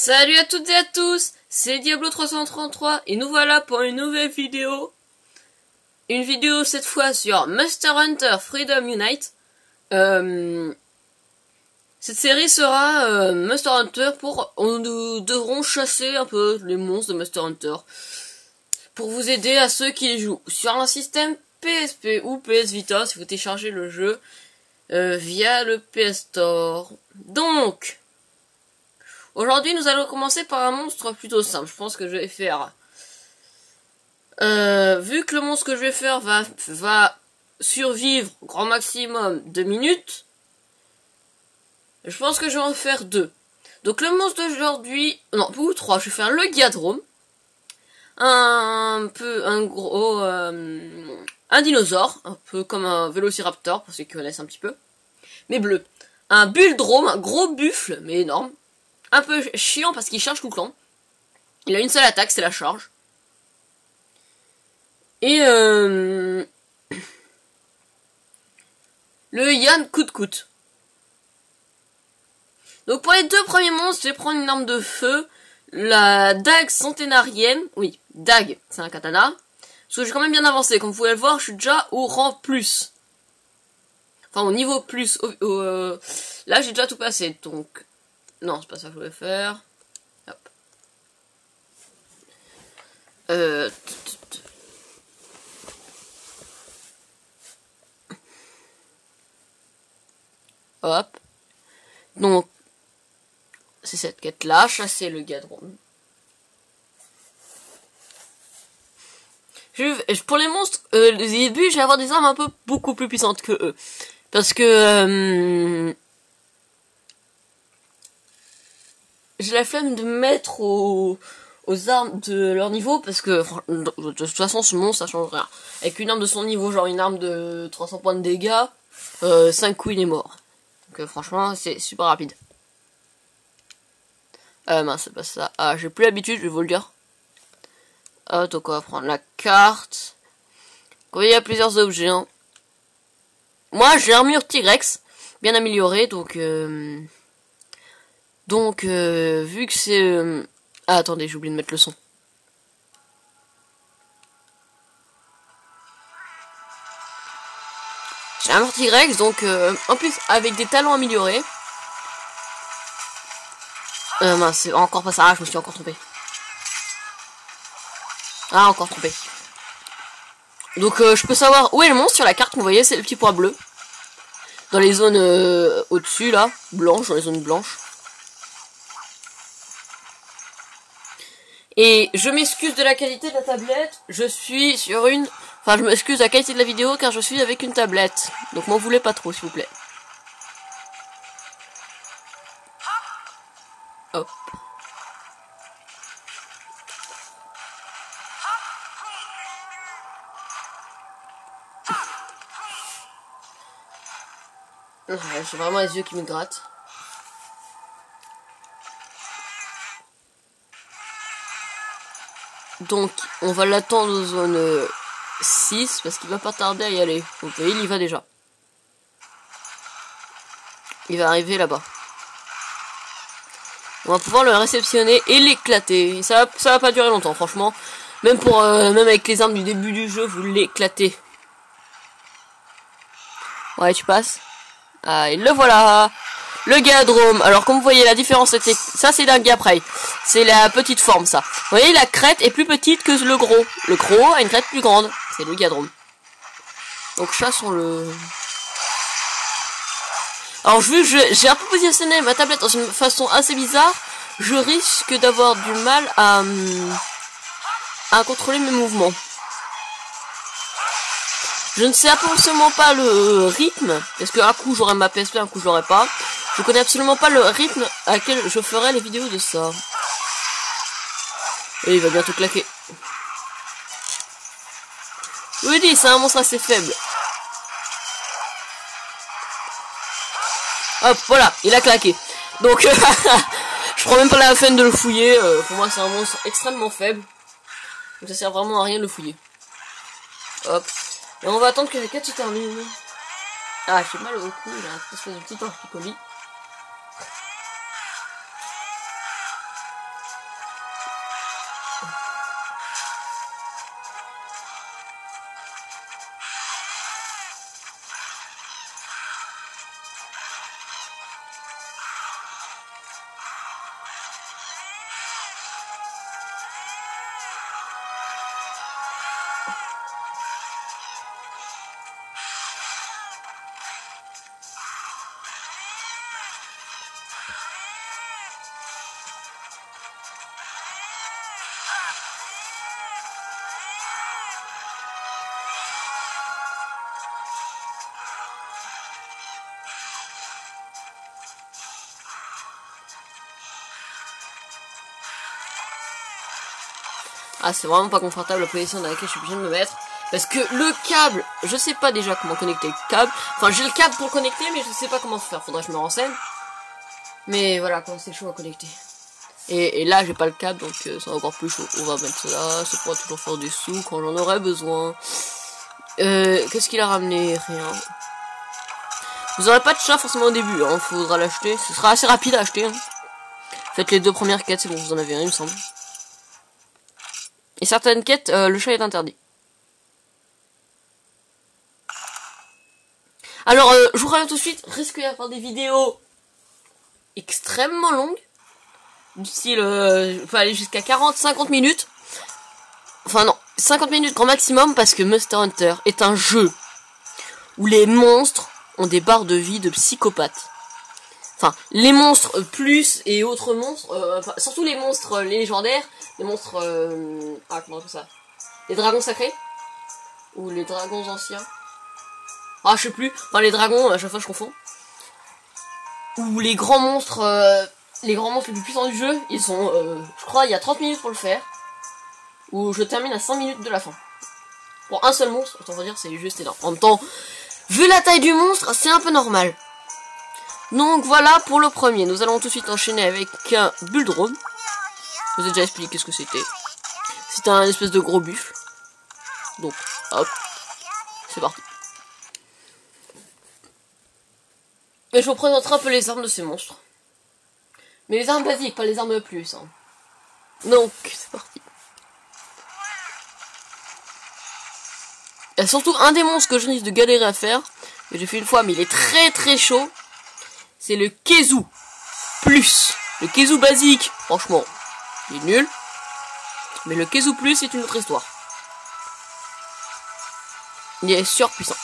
Salut à toutes et à tous, c'est Diablo 333 et nous voilà pour une nouvelle vidéo. Une vidéo cette fois sur Monster Hunter Freedom Unite. Cette série sera Monster Hunter nous devrons chasser un peu les monstres de Monster Hunter. Pour vous aider à ceux qui les jouent sur un système PSP ou PS Vita si vous téléchargez le jeu via le PS Store. Donc, aujourd'hui, nous allons commencer par un monstre plutôt simple. Je pense que je vais faire... vu que le monstre que je vais faire va survivre au grand maximum 2 minutes, je pense que je vais en faire 2. Donc le monstre d'aujourd'hui... Non, ou 3. Je vais faire le Giadrome. Un dinosaure. Un peu comme un Vélociraptor, pour ceux qui connaissent un petit peu. Mais bleu. Un Bulldrome, un gros buffle, mais énorme. Un peu chiant parce qu'il charge tout le temps. Il a une seule attaque, c'est la charge. Et le Yann Coute. Donc pour les deux premiers monstres, je vais prendre une arme de feu. La dague centénarienne. Oui, dague, c'est un katana. Parce que j'ai quand même bien avancé. Comme vous pouvez le voir, je suis déjà au rang plus. Enfin, au niveau plus. Là, j'ai déjà tout passé. Donc, non, c'est pas ça que je voulais faire. Hop. Hop. Donc, c'est cette quête-là, chasser le Giadrome. Pour les monstres, au début, je vais avoir des armes un peu beaucoup plus puissantes que eux. Parce que j'ai la flemme de mettre aux armes de leur niveau, parce que de toute façon, ce monstre, ça change rien. Avec une arme de son niveau, genre une arme de 300 points de dégâts, 5 coups, il est mort. Donc franchement, c'est super rapide. Mince, c'est pas ça. Ah, j'ai plus l'habitude, je vais vous le dire. Donc on va prendre la carte. Vous voyez, il y a plusieurs objets. Hein. Moi, j'ai l'armure T-Rex, bien améliorée, donc vu que c'est... Ah, attendez, j'ai oublié de mettre le son. J'ai l'armure T-Rex, donc en plus, avec des talons améliorés. Mince, c'est encore pas ça. Ah, je me suis encore trompé. Ah, encore trompé. Donc je peux savoir où est le monstre sur la carte, vous voyez, c'est le petit point bleu. Dans les zones au-dessus, là, blanches, dans les zones blanches. Et je m'excuse de la qualité de la tablette, je suis sur une... Enfin, je m'excuse de la qualité de la vidéo, car je suis avec une tablette. Donc m'en voulez pas trop, s'il vous plaît. Hop. J'ai vraiment les yeux qui me grattent. Donc, on va l'attendre aux zone 6, parce qu'il va pas tarder à y aller. Donc, vous voyez, il y va déjà. Il va arriver là-bas. On va pouvoir le réceptionner et l'éclater. Ça va pas durer longtemps, franchement. Même avec les armes du début du jeu, vous l'éclatez. Ouais, tu passes. Ah, et le voilà. Le Giadrome. Alors, comme vous voyez, la différence, c'est que ça, c'est d'un Giaprey. C'est la petite forme, ça. Vous voyez, la crête est plus petite que le gros. Le gros a une crête plus grande. C'est le Giadrome. Donc, chassons-le. Alors, vu que j'ai un peu positionné ma tablette dans une façon assez bizarre, je risque d'avoir du mal à contrôler mes mouvements. Je ne sais absolument pas le rythme, parce qu'un coup j'aurai ma PSP, un coup je l'aurai pas. Je connais absolument pas le rythme à laquelle je ferai les vidéos de ça. Et il va bientôt claquer. Je vous le dis, c'est un monstre assez faible. Hop, voilà, il a claqué. Donc, je prends même pas la peine de le fouiller. Pour moi, c'est un monstre extrêmement faible. Donc ça sert vraiment à rien de le fouiller. Hop. Et on va attendre que les quêtes se terminent. Ah, j'ai mal au cou, j'ai un espèce de petit torticolis. Ah, c'est vraiment pas confortable la position dans laquelle je suis obligée de me mettre. Parce que le câble, je sais pas déjà comment connecter le câble. Enfin, j'ai le câble pour connecter, mais je sais pas comment faire. Faudrait que je me renseigne. Mais voilà, quand c'est chaud à connecter. Et là, j'ai pas le câble, donc c'est encore plus chaud. On va mettre ça là, ça pourra toujours faire des sous quand j'en aurai besoin. Qu'est-ce qu'il a ramené? Rien. Vous aurez pas de chat forcément au début, hein. Faudra l'acheter. Ce sera assez rapide à acheter, hein. Faites les 2 premières quêtes, c'est bon, vous en avez un, il me semble. Et certaines quêtes, le chat est interdit. Alors, je vous préviens tout de suite, risque d'y avoir des vidéos extrêmement longues. Du style, peut aller jusqu'à 40-50 minutes. Enfin non, 50 minutes grand maximum parce que Monster Hunter est un jeu où les monstres ont des barres de vie de psychopathes. Enfin, les monstres plus et autres monstres, enfin, surtout les monstres légendaires, les monstres, ah comment on appelle ça, les dragons sacrés ou les dragons anciens. Ah je sais plus, enfin les dragons, à chaque fois je confonds. Ou les grands monstres les plus puissants du jeu, ils sont, je crois, il y a 30 minutes pour le faire. Ou je termine à 5 minutes de la fin. Pour un seul monstre, autant dire, c'est juste énorme. En même temps, vu la taille du monstre, c'est un peu normal. Donc voilà pour le premier. Nous allons tout de suite enchaîner avec un Bulldrome. Je vous ai déjà expliqué ce que c'était. C'est un espèce de gros buffle. Donc, hop, c'est parti. Et je vous présenterai un peu les armes de ces monstres. Mais les armes basiques, pas les armes plus. Hein. Donc, c'est parti. Il y a surtout un des monstres que je risque de galérer à faire. Que j'ai fait une fois, mais il est très très chaud. C'est le Kezu Plus. Le Kezu basique, franchement, il est nul. Mais le Kezu Plus, c'est une autre histoire. Il est surpuissant.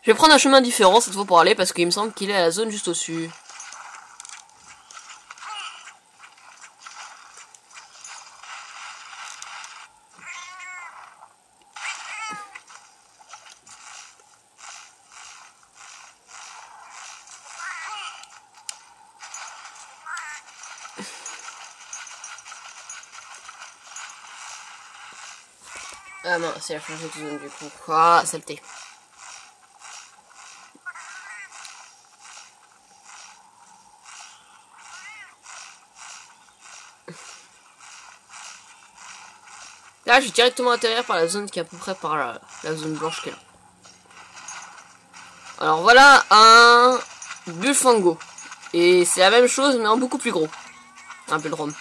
Je vais prendre un chemin différent cette fois pour aller parce qu'il me semble qu'il est à la zone juste au-dessus. Ah non, c'est la changé de zone du coup. Ah, saleté. Là, je vais directement atterrir par la zone qui est à peu près par la zone blanche qui est là. Alors voilà un Bullfango. Et c'est la même chose, mais en beaucoup plus gros. Un Bulldrome.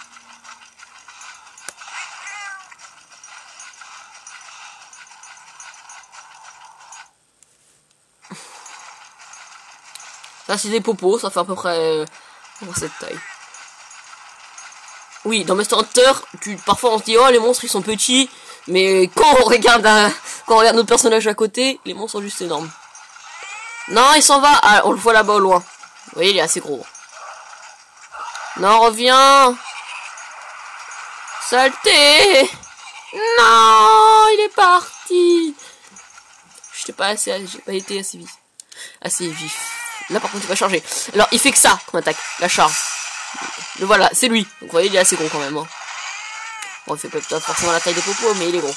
Ça, c'est des popos, ça fait à peu près cette taille. Oui, dans Monster Hunter, parfois on se dit, oh, les monstres, ils sont petits. Mais quand on regarde notre personnage à côté, les monstres sont juste énormes. Non, il s'en va. Ah, on le voit là-bas au loin. Vous voyez, il est assez gros. Non, reviens. Saleté. Non, il est parti. J'ai pas été assez vif. Assez vif. Là, par contre, il va charger. Alors, il fait que ça qu'on attaque. La charge. Le voilà, c'est lui. Donc, vous voyez, il est assez gros quand même. Hein. Bon, il fait pas forcément la taille des popos, mais il est gros.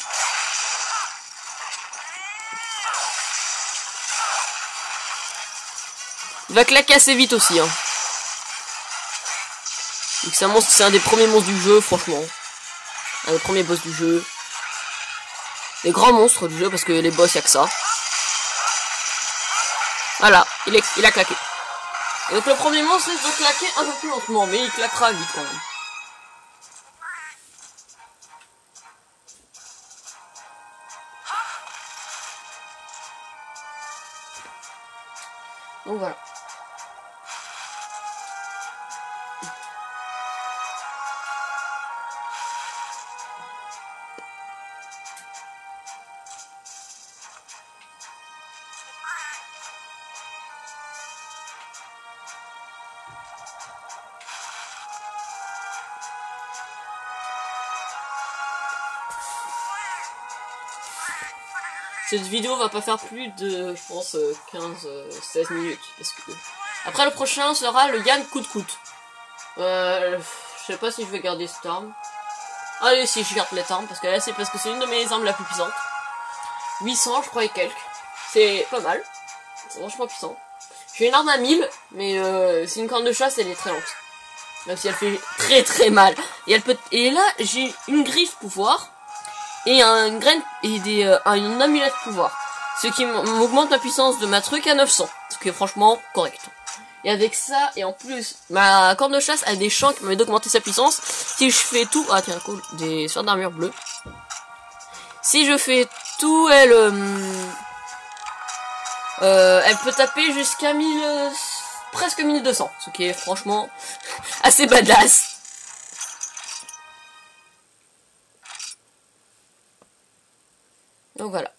Il va claquer assez vite aussi. Hein. Donc, c'est un des premiers monstres du jeu, franchement. Un des premiers boss du jeu. Les grands monstres du jeu, parce que les boss, il n'y a que ça. Voilà, il a claqué. Et donc le premier monstre risque de claquer un peu plus lentement, mais il claquera vite quand même. Donc voilà. cette vidéo va pas faire plus de, je pense, 15-16 minutes. Parce que après le prochain sera le Yann Coup de Coute. Je sais pas si je vais garder cette arme. Allez, si je garde cette arme, parce que là c'est une de mes armes la plus puissante. 800 je crois et quelques. C'est pas mal. C'est vachement puissant. J'ai une arme à 1000, mais c'est une corne de chasse, elle est très lente. Même si elle fait très très mal. Et elle peut. Et là j'ai une griffe pouvoir. Et une graine et une amulette pouvoir. Ce qui m'augmente ma puissance de ma truc à 900. Ce qui est franchement correct. Et avec ça, et en plus, ma corne de chasse a des champs qui permettent d'augmenter sa puissance. Si je fais tout... Ah tiens, cool, des sphères d'armure bleues. Si je fais tout, elle peut taper jusqu'à 1000... presque 1200. Ce qui est franchement assez badass. Donc voilà.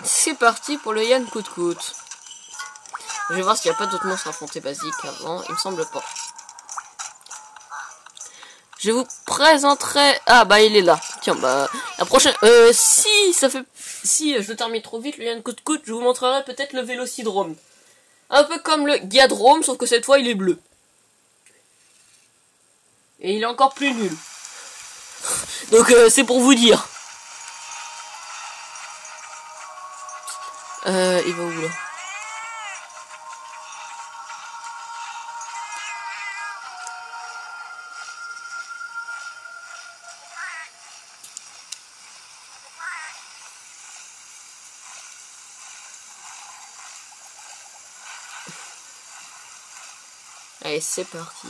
C'est parti pour le Yann Coup de Coute. Je vais voir s'il n'y a pas d'autres monstres affrontés basiques avant. Il me semble pas. Je vous présenterai... Ah bah il est là. Tiens bah la prochaine... Si je le termine trop vite le Yann Coup de Coute, je vous montrerai peut-être le Vélocidrome. Un peu comme le Giadrome, sauf que cette fois il est bleu. Et il est encore plus nul. Donc c'est pour vous dire. Il va où là? Allez, c'est parti.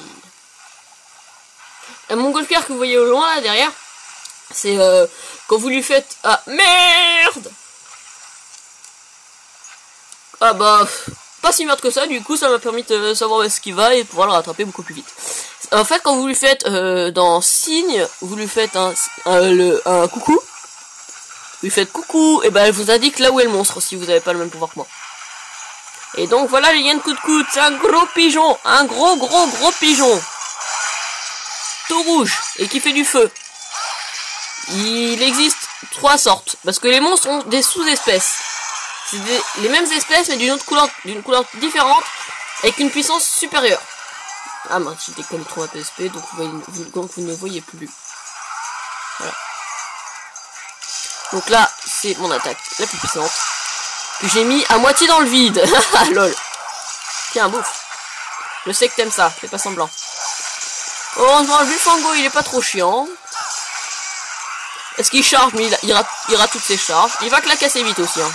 La montgolfière que vous voyez au loin là derrière, c'est quand vous lui faites... Ah merde! Ah bah, pas si merde que ça, du coup ça m'a permis de savoir où est-ce qu'il va et de pouvoir le rattraper beaucoup plus vite. En fait, quand vous lui faites dans signe, vous lui faites un coucou, vous lui faites coucou, et ben elle vous indique là où est le monstre si vous n'avez pas le même pouvoir que moi. Et donc voilà le Yann Coup de Coute, c'est un gros pigeon, un gros pigeon, tout rouge et qui fait du feu. Il existe 3 sortes, parce que les monstres ont des sous-espèces. C'est les mêmes espèces mais d'une couleur différente avec une puissance supérieure. Ah mince, j'ai décollé trop ma PSP donc vous ne voyez plus. Voilà. Donc là, c'est mon attaque la plus puissante que j'ai mis à moitié dans le vide. Lol. Tiens, bouffe. Je sais que t'aimes ça, fais pas semblant. Heureusement, le Bufango il est pas trop chiant. Est-ce qu'il charge? Mais il rate toutes ses charges. Il va claquer assez vite aussi. Hein.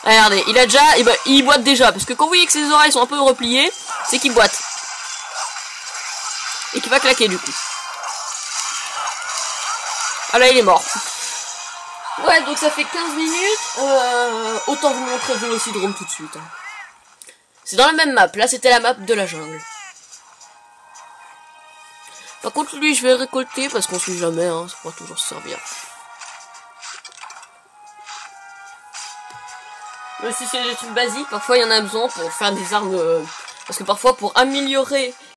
Regardez, il a déjà, il boite déjà, parce que quand vous voyez que ses oreilles sont un peu repliées, c'est qu'il boite. Et qu'il va claquer du coup. Ah là, il est mort. Ouais, donc ça fait 15 minutes, autant vous montrer Vélocidrome tout de suite. Hein. C'est dans la même map, là c'était la map de la jungle. Par contre lui je vais récolter, parce qu'on sait jamais, hein, ça pourra toujours se servir. Même si c'est des trucs basiques, parfois il y en a besoin pour faire des armes... parce que parfois pour améliorer